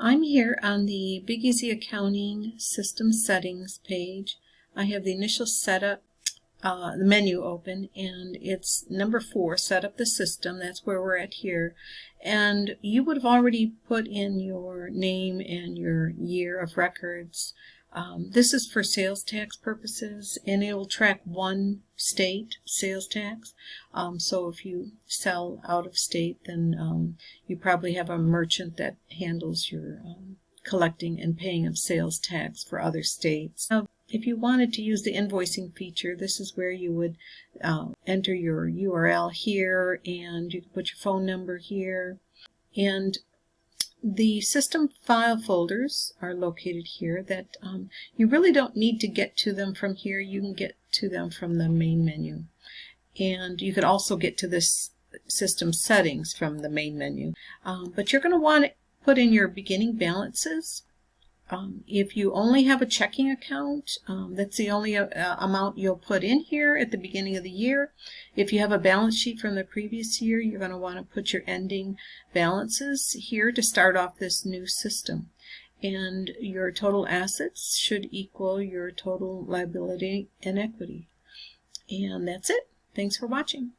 I'm here on the Big Easy Accounting System Settings page. I have the initial setup, the menu open, and it's number 4, set up the system. That's where we're at here. And you would have already put in your name and your year of records. This is for sales tax purposes, and it will track one state sales tax. So if you sell out of state, then you probably have a merchant that handles your collecting and paying of sales tax for other states. Now, if you wanted to use the invoicing feature, this is where you would enter your URL here, and you can put your phone number here. And the system file folders are located here that you really don't need to get to them from here. You can get to them from the main menu. And you could also get to this system settings from the main menu. But you're going to want to put in your beginning balances. If you only have a checking account, that's the only amount you'll put in here at the beginning of the year. If you have a balance sheet from the previous year, you're going to want to put your ending balances here to start off this new system. And your total assets should equal your total liability and equity. And that's it. Thanks for watching.